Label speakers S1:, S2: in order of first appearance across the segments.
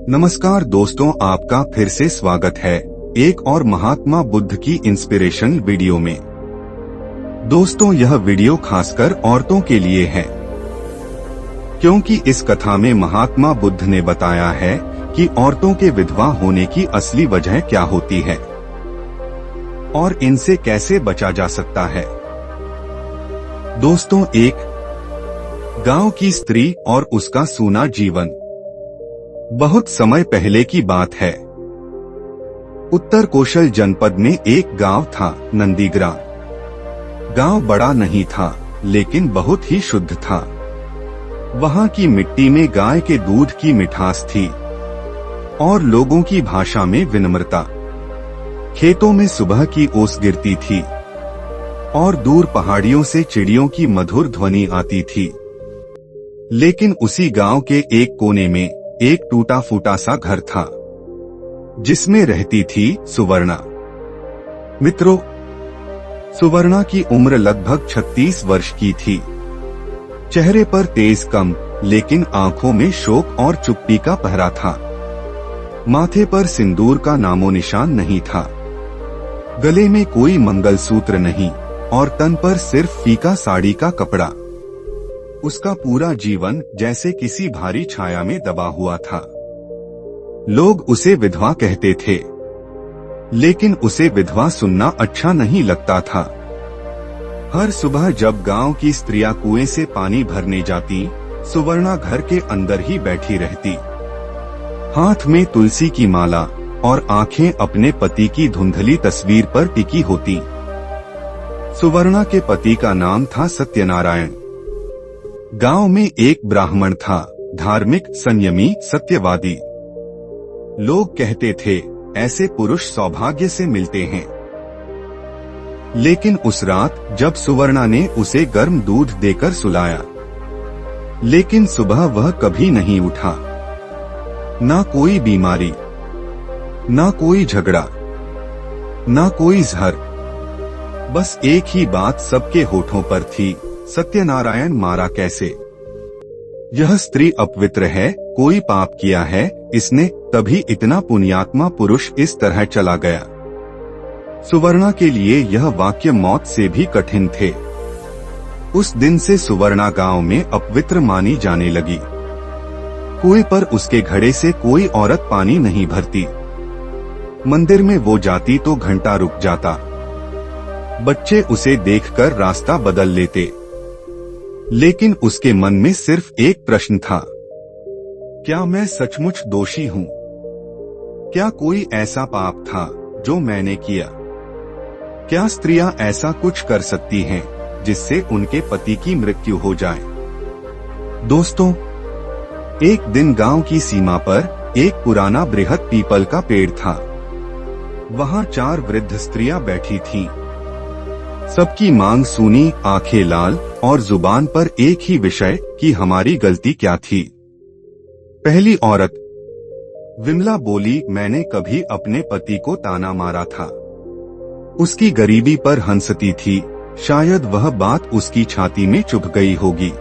S1: नमस्कार दोस्तों, आपका फिर से स्वागत है एक और महात्मा बुद्ध की इंस्पिरेशन वीडियो में। दोस्तों, यह वीडियो खासकर औरतों के लिए है, क्योंकि इस कथा में महात्मा बुद्ध ने बताया है कि औरतों के विधवा होने की असली वजह क्या होती है और इनसे कैसे बचा जा सकता है। दोस्तों, एक गांव की स्त्री और उसका सूना जीवन। बहुत समय पहले की बात है। उत्तर कौशल जनपद में एक गांव था, नंदीग्राम। गांव बड़ा नहीं था, लेकिन बहुत ही शुद्ध था। वहां की मिट्टी में गाय के दूध की मिठास थी और लोगों की भाषा में विनम्रता। खेतों में सुबह की ओस गिरती थी और दूर पहाड़ियों से चिड़ियों की मधुर ध्वनि आती थी। लेकिन उसी गांव के एक कोने में एक टूटा फूटा सा घर था, जिसमें रहती थी सुवर्णा। मित्रों, सुवर्णा की उम्र लगभग 36 वर्ष की थी। चेहरे पर तेज कम, लेकिन आंखों में शोक और चुप्पी का पहरा था। माथे पर सिंदूर का नामो निशान नहीं था, गले में कोई मंगलसूत्र नहीं और तन पर सिर्फ फीका साड़ी का कपड़ा। उसका पूरा जीवन जैसे किसी भारी छाया में दबा हुआ था। लोग उसे विधवा कहते थे, लेकिन उसे विधवा सुनना अच्छा नहीं लगता था। हर सुबह जब गांव की स्त्रियां कुएं से पानी भरने जाती, सुवर्णा घर के अंदर ही बैठी रहती, हाथ में तुलसी की माला और आंखें अपने पति की धुंधली तस्वीर पर टिकी होती। सुवर्णा के पति का नाम था सत्यनारायण। गांव में एक ब्राह्मण था, धार्मिक, संयमी, सत्यवादी। लोग कहते थे, ऐसे पुरुष सौभाग्य से मिलते हैं। लेकिन उस रात जब सुवर्णा ने उसे गर्म दूध देकर सुलाया, लेकिन सुबह वह कभी नहीं उठा। ना कोई बीमारी, ना कोई झगड़ा, ना कोई जहर, बस एक ही बात सबके होठों पर थी, सत्यनारायण मारा कैसे? यह स्त्री अपवित्र है, कोई पाप किया है इसने, तभी इतना पुण्यात्मा पुरुष इस तरह चला गया। सुवर्णा के लिए यह वाक्य मौत से भी कठिन थे। उस दिन से सुवर्णा गांव में अपवित्र मानी जाने लगी। कुएं पर उसके घड़े से कोई औरत पानी नहीं भरती। मंदिर में वो जाती तो घंटा रुक जाता। बच्चे उसे देखकर रास्ता बदल लेते। लेकिन उसके मन में सिर्फ एक प्रश्न था, क्या मैं सचमुच दोषी हूँ? क्या कोई ऐसा पाप था जो मैंने किया? क्या स्त्रियां ऐसा कुछ कर सकती हैं जिससे उनके पति की मृत्यु हो जाए? दोस्तों, एक दिन गांव की सीमा पर एक पुराना बृहद पीपल का पेड़ था। वहां 4 वृद्ध स्त्रियां बैठी थीं। सबकी मांग सूनी, आंखें लाल और जुबान पर एक ही विषय कि हमारी गलती क्या थी। पहली औरत विमला बोली, मैंने कभी अपने पति को ताना मारा था। उसकी गरीबी पर हंसती थी, शायद वह बात उसकी छाती में चुभ गई होगी।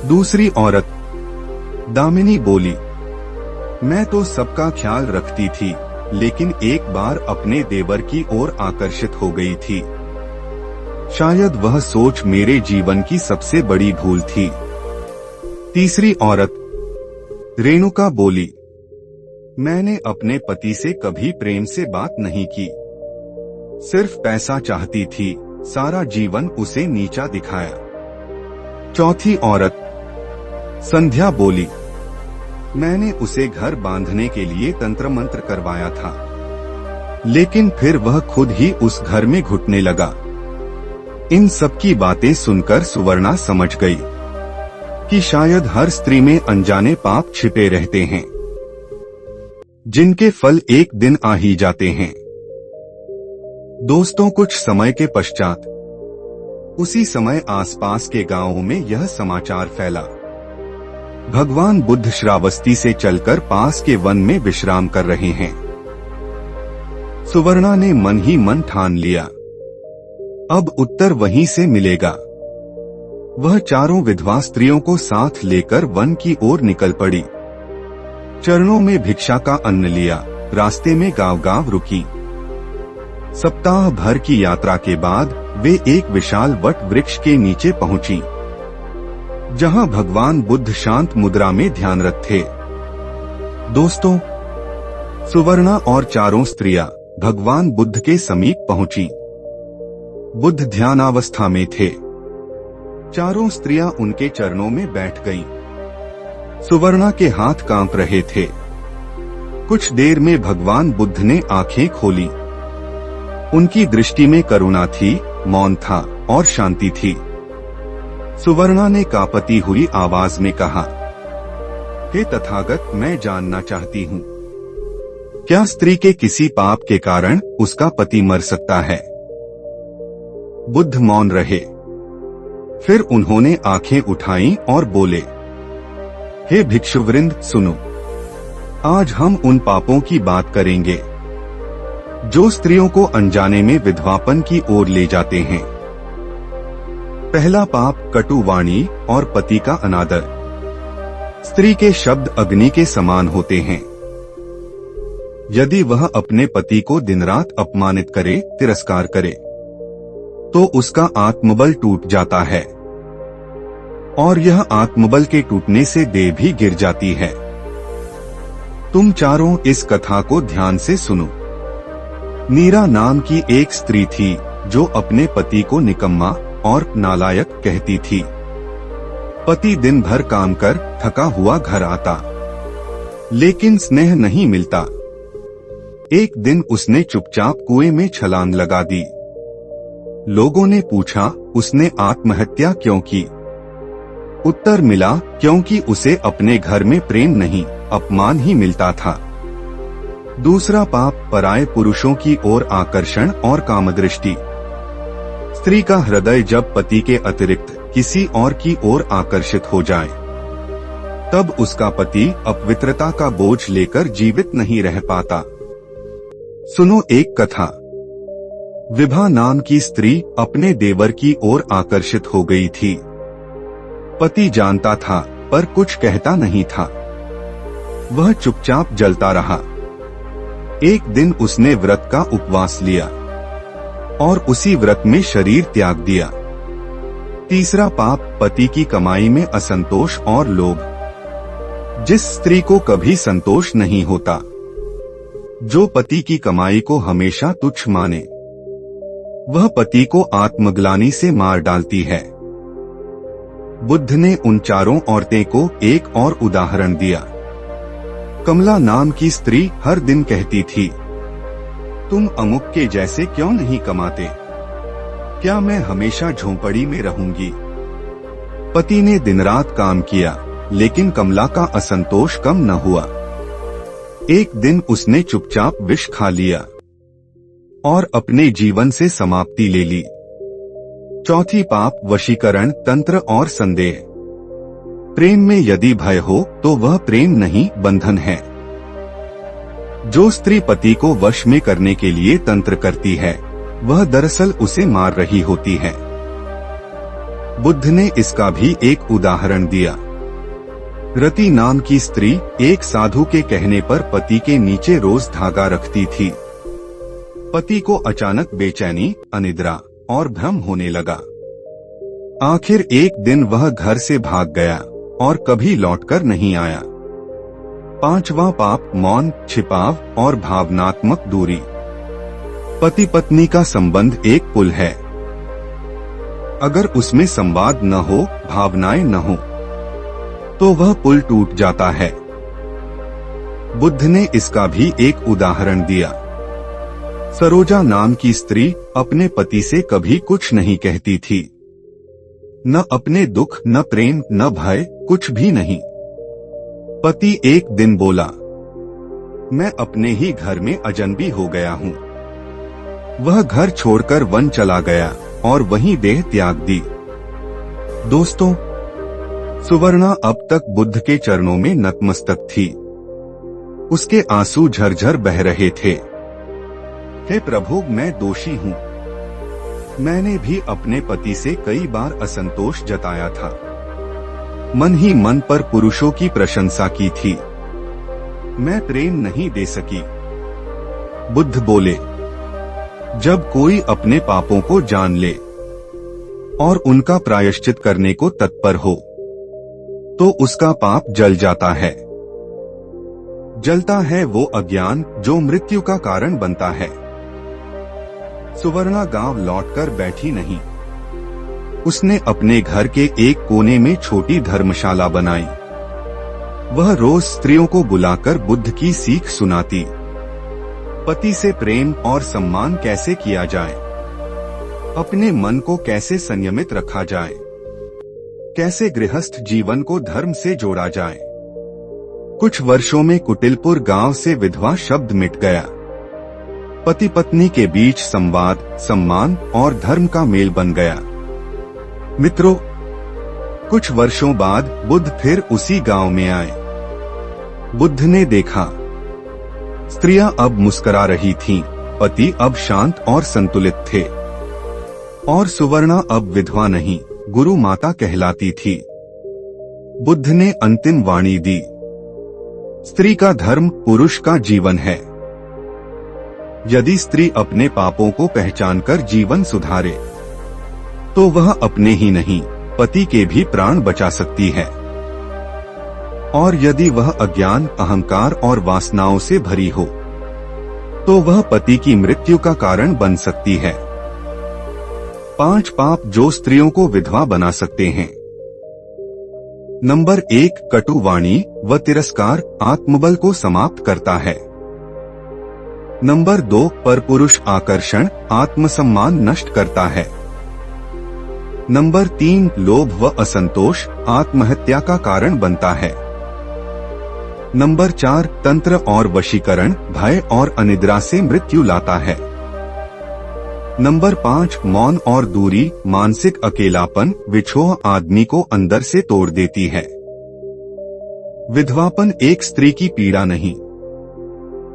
S1: दूसरी औरत दामिनी बोली, मैं तो सबका ख्याल रखती थी, लेकिन एक बार अपने देवर की ओर आकर्षित हो गई थी। शायद वह सोच मेरे जीवन की सबसे बड़ी भूल थी। तीसरी औरत रेणुका बोली, मैंने अपने पति से कभी प्रेम से बात नहीं की, सिर्फ पैसा चाहती थी, सारा जीवन उसे नीचा दिखाया। चौथी औरत संध्या बोली, मैंने उसे घर बांधने के लिए तंत्र मंत्र करवाया था, लेकिन फिर वह खुद ही उस घर में घुटने लगा। इन सब की बातें सुनकर सुवर्णा समझ गई कि शायद हर स्त्री में अनजाने पाप छिपे रहते हैं, जिनके फल एक दिन आ ही जाते हैं। दोस्तों, कुछ समय के पश्चात उसी समय आसपास के गांवों में यह समाचार फैला, भगवान बुद्ध श्रावस्ती से चलकर पास के वन में विश्राम कर रहे हैं। सुवर्णा ने मन ही मन ठान लिया, अब उत्तर वहीं से मिलेगा। वह चारों विधवा स्त्रियों को साथ लेकर वन की ओर निकल पड़ी। चरणों में भिक्षा का अन्न लिया, रास्ते में गांव-गांव रुकी। सप्ताह भर की यात्रा के बाद वे एक विशाल वट वृक्ष के नीचे पहुंची, जहां भगवान बुद्ध शांत मुद्रा में ध्यानरत थे। दोस्तों, सुवर्णा और चारों स्त्रियां भगवान बुद्ध के समीप पहुंची। बुद्ध ध्यानावस्था में थे। चारों स्त्रियां उनके चरणों में बैठ गईं। सुवर्णा के हाथ कांप रहे थे। कुछ देर में भगवान बुद्ध ने आंखें खोली। उनकी दृष्टि में करुणा थी, मौन था और शांति थी। सुवर्णा ने कांपती हुई आवाज में कहा, हे तथागत, मैं जानना चाहती हूँ, क्या स्त्री के किसी पाप के कारण उसका पति मर सकता है? बुद्ध मौन रहे। फिर उन्होंने आंखें उठाईं और बोले, हे भिक्षुवृंद, सुनो। आज हम उन पापों की बात करेंगे जो स्त्रियों को अनजाने में विधवापन की ओर ले जाते हैं। पहला पाप, कटु वाणी और पति का अनादर। स्त्री के शब्द अग्नि के समान होते हैं। यदि वह अपने पति को दिन रात अपमानित करे, तिरस्कार करे, तो उसका आत्मबल टूट जाता है और यह आत्मबल के टूटने से देह भी गिर जाती है। तुम चारों इस कथा को ध्यान से सुनो। नीरा नाम की एक स्त्री थी जो अपने पति को निकम्मा और नालायक कहती थी। पति दिन भर काम कर थका हुआ घर आता, लेकिन स्नेह नहीं मिलता। एक दिन उसने चुपचाप कुएं में छलांग लगा दी। लोगों ने पूछा, उसने आत्महत्या क्यों की? उत्तर मिला, क्योंकि उसे अपने घर में प्रेम नहीं, अपमान ही मिलता था। दूसरा पाप, पराये पुरुषों की ओर आकर्षण और कामदृष्टि। स्त्री का हृदय जब पति के अतिरिक्त किसी और की ओर आकर्षित हो जाए, तब उसका पति अपवित्रता का बोझ लेकर जीवित नहीं रह पाता। सुनो एक कथा। विभा नाम की स्त्री अपने देवर की ओर आकर्षित हो गई थी। पति जानता था पर कुछ कहता नहीं था। वह चुपचाप जलता रहा। एक दिन उसने व्रत का उपवास लिया और उसी व्रत में शरीर त्याग दिया। तीसरा पाप, पति की कमाई में असंतोष और लोभ। जिस स्त्री को कभी संतोष नहीं होता, जो पति की कमाई को हमेशा तुच्छ माने, वह पति को आत्मग्लानि से मार डालती है। बुद्ध ने उन चारों औरतें को एक और उदाहरण दिया। कमला नाम की स्त्री हर दिन कहती थी, तुम अमुक के जैसे क्यों नहीं कमाते? क्या मैं हमेशा झोंपड़ी में रहूंगी? पति ने दिन रात काम किया, लेकिन कमला का असंतोष कम न हुआ। एक दिन उसने चुपचाप विष खा लिया और अपने जीवन से समाप्ति ले ली। चौथी पाप, वशीकरण, तंत्र और संदेह। प्रेम में यदि भय हो तो वह प्रेम नहीं, बंधन है। जो स्त्री पति को वश में करने के लिए तंत्र करती है, वह दरअसल उसे मार रही होती है। बुद्ध ने इसका भी एक उदाहरण दिया। रति नाम की स्त्री एक साधु के कहने पर पति के नीचे रोज धागा रखती थी। पति को अचानक बेचैनी, अनिद्रा और भ्रम होने लगा। आखिर एक दिन वह घर से भाग गया और कभी लौटकर नहीं आया। पांचवा पाप, मौन, छिपाव और भावनात्मक दूरी। पति पत्नी का संबंध एक पुल है। अगर उसमें संवाद न हो, भावनाएं न हो, तो वह पुल टूट जाता है। बुद्ध ने इसका भी एक उदाहरण दिया। सरोजा नाम की स्त्री अपने पति से कभी कुछ नहीं कहती थी। न अपने दुख, न प्रेम, न भय, कुछ भी नहीं। पति एक दिन बोला, मैं अपने ही घर में अजनबी हो गया हूँ। वह घर छोड़कर वन चला गया और वहीं देह त्याग दी। दोस्तों, सुवर्णा अब तक बुद्ध के चरणों में नतमस्तक थी। उसके आंसू झरझर बह रहे थे। हे प्रभु, मैं दोषी हूँ। मैंने भी अपने पति से कई बार असंतोष जताया था। मन ही मन पर पुरुषों की प्रशंसा की थी। मैं प्रेम नहीं दे सकी। बुद्ध बोले, जब कोई अपने पापों को जान ले और उनका प्रायश्चित करने को तत्पर हो तो उसका पाप जल जाता है। जलता है वो अज्ञान जो मृत्यु का कारण बनता है। सुवर्णा गांव लौटकर बैठी नहीं। उसने अपने घर के एक कोने में छोटी धर्मशाला बनाई। वह रोज स्त्रियों को बुलाकर बुद्ध की सीख सुनाती। पति से प्रेम और सम्मान कैसे किया जाए, अपने मन को कैसे संयमित रखा जाए, कैसे गृहस्थ जीवन को धर्म से जोड़ा जाए। कुछ वर्षों में कुटिलपुर गांव से विधवा शब्द मिट गया। पति पत्नी के बीच संवाद, सम्मान और धर्म का मेल बन गया। मित्रों, कुछ वर्षों बाद बुद्ध फिर उसी गांव में आए। बुद्ध ने देखा, स्त्रियां अब मुस्कुरा रही थीं, पति अब शांत और संतुलित थे और सुवर्णा अब विधवा नहीं, गुरु माता कहलाती थी। बुद्ध ने अंतिम वाणी दी, स्त्री का धर्म पुरुष का जीवन है। यदि स्त्री अपने पापों को पहचानकर जीवन सुधारे तो वह अपने ही नहीं, पति के भी प्राण बचा सकती है। और यदि वह अज्ञान, अहंकार और वासनाओं से भरी हो तो वह पति की मृत्यु का कारण बन सकती है। 5 पाप जो स्त्रियों को विधवा बना सकते हैं। नंबर 1, कटु वाणी व तिरस्कार आत्मबल को समाप्त करता है। नंबर 2, परपुरुष आकर्षण आत्मसम्मान नष्ट करता है। नंबर 3, लोभ व असंतोष आत्महत्या का कारण बनता है। नंबर 4, तंत्र और वशीकरण भय और अनिद्रा से मृत्यु लाता है। नंबर 5, मौन और दूरी मानसिक अकेलापन विछोह आदमी को अंदर से तोड़ देती है। विधवापन एक स्त्री की पीड़ा नहीं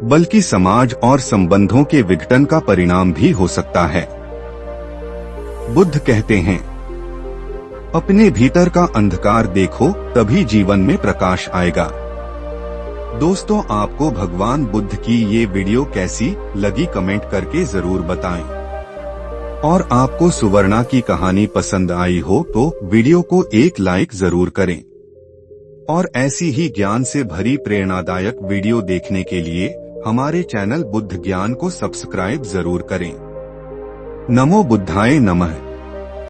S1: बल्कि समाज और संबंधों के विघटन का परिणाम भी हो सकता है। बुद्ध कहते हैं, अपने भीतर का अंधकार देखो, तभी जीवन में प्रकाश आएगा। दोस्तों, आपको भगवान बुद्ध की ये वीडियो कैसी लगी कमेंट करके जरूर बताएं। और आपको सुवर्णा की कहानी पसंद आई हो तो वीडियो को एक लाइक जरूर करें। और ऐसी ही ज्ञान से भरी प्रेरणादायक वीडियो देखने के लिए हमारे चैनल बुद्ध ज्ञान को सब्सक्राइब जरूर करें। नमो बुद्धाय नमः।